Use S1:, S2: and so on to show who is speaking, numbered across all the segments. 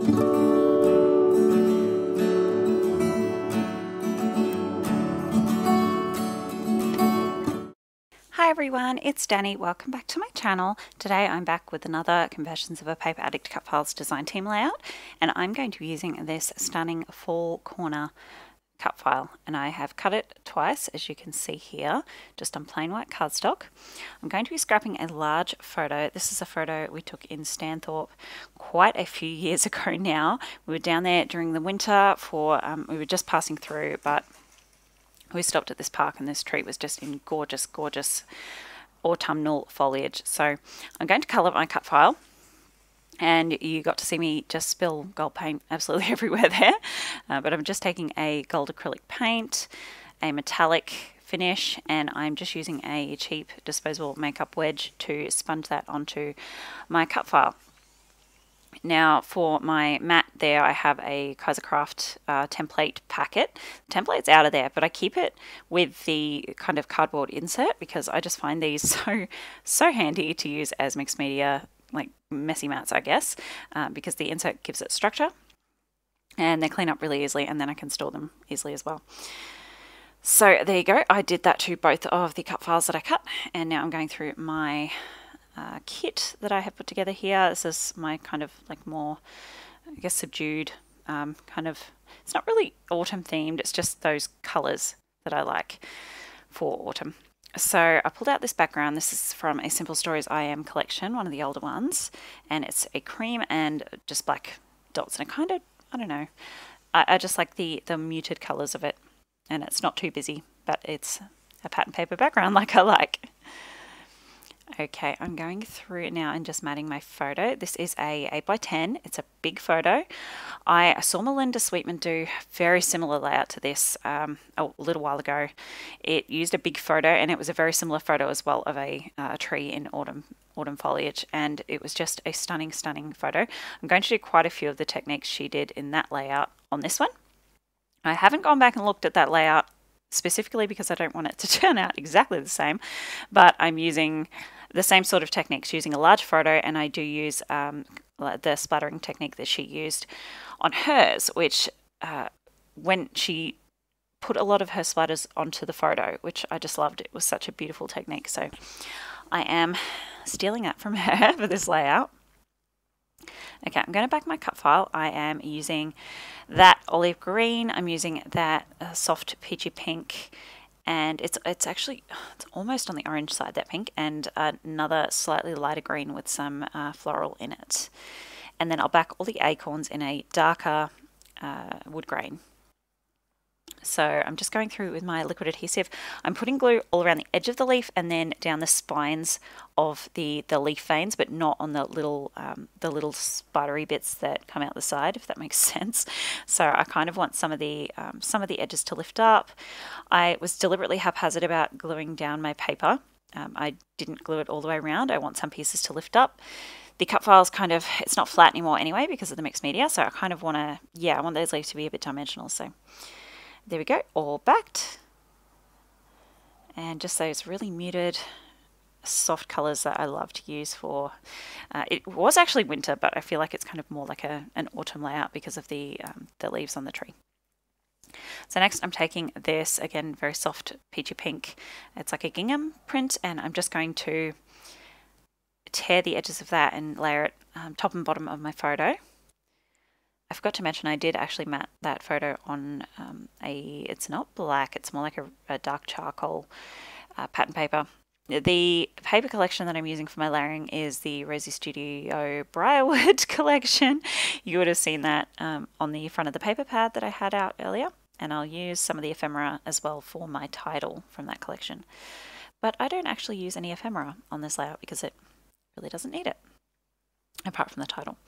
S1: Hi everyone, it's Danny. Welcome back to my channel. Today I'm back with another Confessions of a Paper Addict Cutfiles design team layout, and I'm going to be using this stunning fall corner cut file, and I have cut it twice, as you can see here, just on plain white cardstock. I'm going to be scrapping a large photo. This is a photo we took in Stanthorpe quite a few years ago now. We were down there during the winter for, we were just passing through, but we stopped at this park and this tree was just in gorgeous, gorgeous autumnal foliage. So I'm going to colour my cut file, and you got to see me just spill gold paint absolutely everywhere there. But I'm just taking a gold acrylic paint, a metallic finish, and I'm just using a cheap disposable makeup wedge to sponge that onto my cut file. Now for my mat there, I have a Kaisercraft template packet. The template's out of there, but I keep it with the kind of cardboard insert because I just find these so handy to use as mixed media, like messy mats, I guess, because the insert gives it structure and they clean up really easily, and then I can store them easily as well. So there you go. I did that to both of the cut files that I cut, and now I'm going through my kit that I have put together here. This is my kind of like more, I guess, subdued kind of, it's not really autumn themed, it's just those colors that I like for autumn. So I pulled out this background. This is from a Simple Stories I Am collection, one of the older ones, and it's a cream and just black dots, and it kind of, I don't know, I just like the muted colors of it, and it's not too busy, but it's a pattern paper background like I like. Okay, I'm going through now and just matting my photo. This is a 8x10. It's a big photo. I saw Melinda Sweetman do a very similar layout to this a little while ago. It used a big photo, and it was a very similar photo as well of a tree in autumn foliage, and it was just a stunning photo. I'm going to do quite a few of the techniques she did in that layout on this one. I haven't gone back and looked at that layout specifically because I don't want it to turn out exactly the same, but I'm using the same sort of techniques, using a large photo, and I do use the splattering technique that she used on hers, which when she put a lot of her splatters onto the photo, which I just loved. It was such a beautiful technique, so I am stealing that from her for this layout. Okay, I'm going to back my cut file. I am using that olive green, I'm using that soft peachy pink, and it's almost on the orange side, that pink, and another slightly lighter green with some floral in it. And then I'll back all the acorns in a darker wood grain. So I'm just going through with my liquid adhesive. I'm putting glue all around the edge of the leaf and then down the spines of the leaf veins, but not on the little spidery bits that come out the side, if that makes sense. So I kind of want some of the edges to lift up. I was deliberately haphazard about gluing down my paper. I didn't glue it all the way around. I want some pieces to lift up. The cut file's kind of, it's not flat anymore anyway because of the mixed media, so I kind of want to, I want those leaves to be a bit dimensional. So there we go, all backed. And just those really muted, soft colours that I love to use for, it was actually winter, but I feel like it's kind of more like an autumn layout because of the leaves on the tree. So next I'm taking this, again, very soft peachy pink. It's like a gingham print, and I'm just going to tear the edges of that and layer it top and bottom of my photo. I forgot to mention I did actually mat that photo on it's not black, it's more like a dark charcoal pattern paper. The paper collection that I'm using for my layering is the Rosie Studio Briarwood collection. You would have seen that on the front of the paper pad that I had out earlier, and I'll use some of the ephemera as well for my title from that collection. But I don't actually use any ephemera on this layout because it really doesn't need it, apart from the title.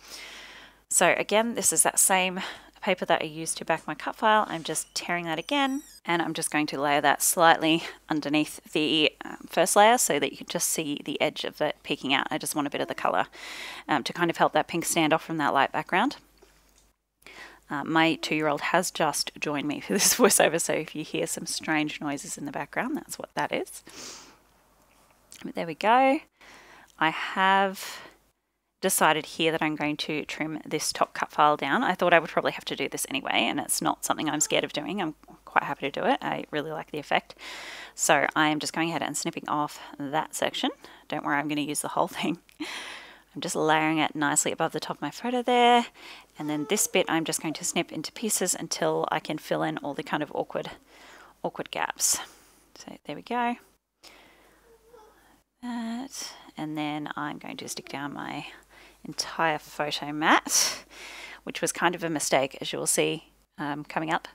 S1: So again, this is that same paper that I used to back my cut file. I'm just tearing that again, and I'm just going to layer that slightly underneath the first layer so that you can just see the edge of it peeking out. I just want a bit of the colour to kind of help that pink stand off from that light background. My 2-year-old has just joined me for this voiceover, so if you hear some strange noises in the background, that's what that is. But there we go. I have decided here that I'm going to trim this top cut file down. I thought I would probably have to do this anyway, and it's not something I'm scared of doing. I'm quite happy to do it. I really like the effect. So I am just going ahead and snipping off that section. Don't worry, I'm going to use the whole thing. I'm just layering it nicely above the top of my photo there. And then this bit I'm just going to snip into pieces until I can fill in all the kind of awkward gaps. So there we go. That. And then I'm going to stick down my entire photo mat, which was kind of a mistake, as you will see coming up,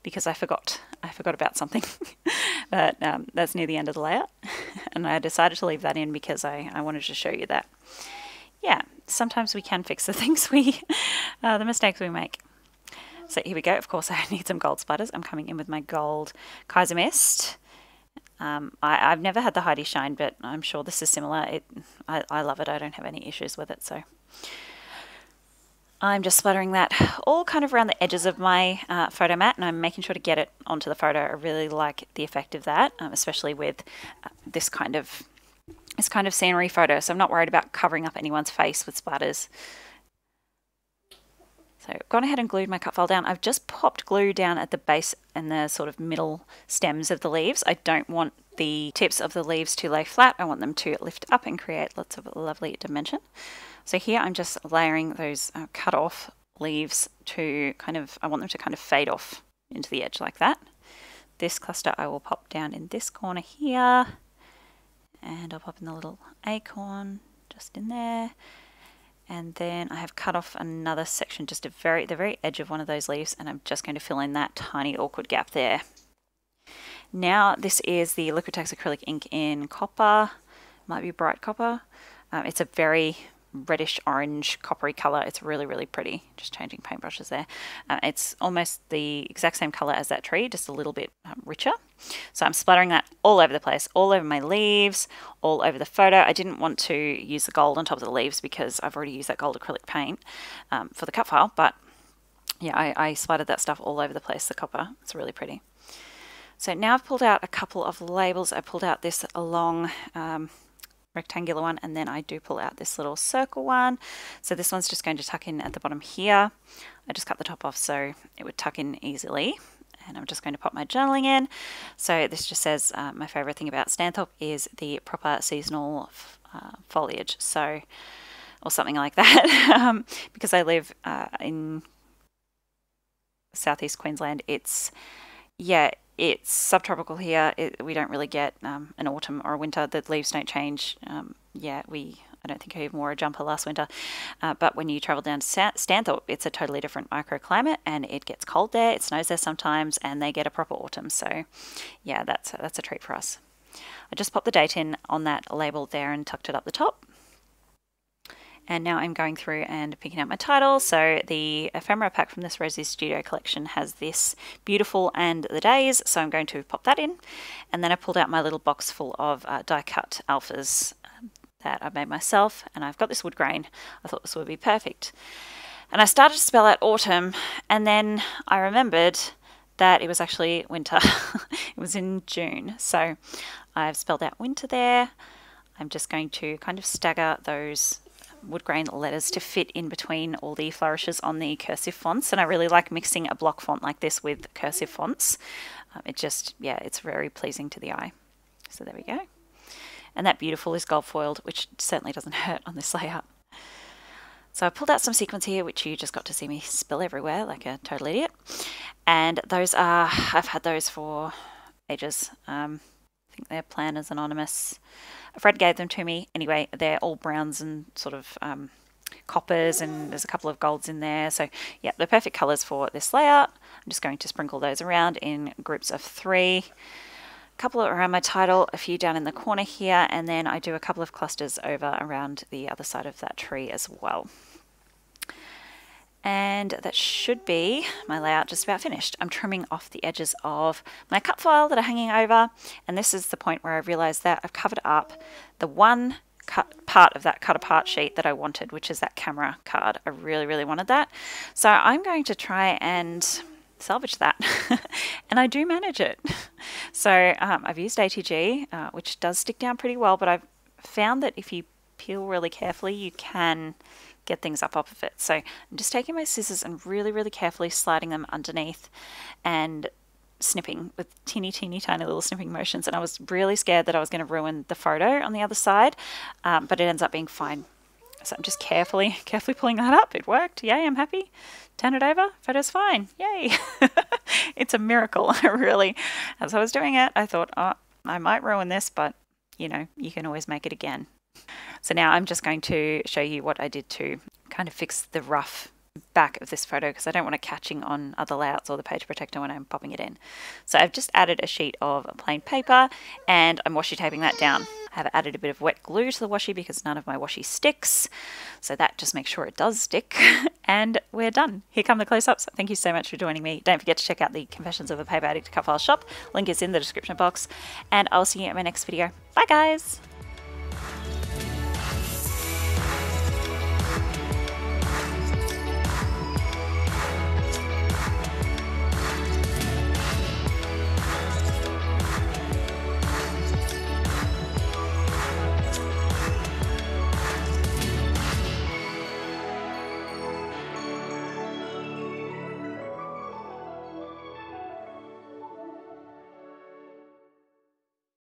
S1: because I forgot about something. But that's near the end of the layout, and I decided to leave that in because I wanted to show you that, yeah, sometimes we can fix the things the mistakes we make. So here we go. Of course, I need some gold splatters. I'm coming in with my gold Kaiser Mist. I've never had the Heidi Shine, but I'm sure this is similar. I love it. I don't have any issues with it. So I'm just splattering that all kind of around the edges of my photo mat, and I'm making sure to get it onto the photo. I really like the effect of that, especially with this kind of scenery photo. So I'm not worried about covering up anyone's face with splatters. So I've gone ahead and glued my cut file down. I've just popped glue down at the base and the sort of middle stems of the leaves. I don't want the tips of the leaves to lay flat. I want them to lift up and create lots of lovely dimension. So here I'm just layering those cut off leaves to I want them to kind of fade off into the edge like that. This cluster I will pop down in this corner here, and I'll pop in the little acorn just in there. And then I have cut off another section, just the very edge of one of those leaves, and I'm just going to fill in that tiny awkward gap there. Now this is the Liquitex acrylic ink in copper, might be bright copper. It's a very reddish orange coppery color. It's really pretty. Just changing paintbrushes there. It's almost the exact same color as that tree, just a little bit richer. So I'm splattering that all over the place, all over my leaves, all over the photo. I didn't want to use the gold on top of the leaves because I've already used that gold acrylic paint for the cut file, but yeah, I splattered that stuff all over the place, the copper. It's really pretty. So now I've pulled out a couple of labels. I pulled out this long rectangular one, and then I do pull out this little circle one. So this one's just going to tuck in at the bottom here. I just cut the top off so it would tuck in easily, and I'm just going to pop my journaling in. So this just says my favorite thing about Stanthorpe is the proper seasonal foliage, so, or something like that. Because I live in southeast Queensland, it's subtropical here. We don't really get an autumn or a winter. The leaves don't change. I don't think I even wore a jumper last winter. But when you travel down to Stanthorpe, it's a totally different microclimate, and it gets cold there. It snows there sometimes, and they get a proper autumn. So yeah, that's a treat for us. I just popped the date in on that label there and tucked it up the top. And now I'm going through and picking out my title. So the ephemera pack from this Rosie Studio collection has this beautiful and the days. So I'm going to pop that in. And then I pulled out my little box full of die cut alphas that I made myself. And I've got this wood grain. I thought this would be perfect. And I started to spell out autumn. And then I remembered that it was actually winter. It was in June. So I've spelled out winter there. I'm just going to kind of stagger those wood grain letters to fit in between all the flourishes on the cursive fonts, and I really like mixing a block font like this with cursive fonts. It's very pleasing to the eye. So there we go. And that beautiful is gold foiled, which certainly doesn't hurt on this layout. So I pulled out some sequins here, which you just got to see me spill everywhere like a total idiot. And those are, I've had those for ages. I think they're Planners Anonymous. A friend gave them to me. Anyway, they're all browns and sort of coppers, and there's a couple of golds in there. So yeah, they're perfect colours for this layout. I'm just going to sprinkle those around in groups of 3. A couple around my title, a few down in the corner here, and then I do a couple of clusters over around the other side of that tree as well. And that should be my layout just about finished. I'm trimming off the edges of my cut file that are hanging over, and this is the point where I realized that I've covered up the one part of that cut apart sheet that I wanted, which is that camera card. I really wanted that. So I'm going to try and salvage that. And I do manage it. So I've used ATG, which does stick down pretty well, but I've found that if you peel really carefully, you can get things up off of it. So I'm just taking my scissors and really, really carefully sliding them underneath and snipping with teeny tiny little snipping motions. And I was really scared that I was going to ruin the photo on the other side, but it ends up being fine. So I'm just carefully pulling that up. It worked. Yay, I'm happy. Turn it over. Photo's fine. Yay. It's a miracle. Really, as I was doing it, I thought, oh, I might ruin this, but you know, you can always make it again. So now I'm just going to show you what I did to kind of fix the rough back of this photo, because I don't want it catching on other layouts or the page protector when I'm popping it in. So I've just added a sheet of plain paper and I'm washi taping that down. I have added a bit of wet glue to the washi because none of my washi sticks, so that just makes sure it does stick. And we're done. Here come the close-ups. Thank you so much for joining me. Don't forget to check out the Confessions of a Paper Addict Cutfiles shop. Link is in the description box, and I'll see you in my next video. Bye guys!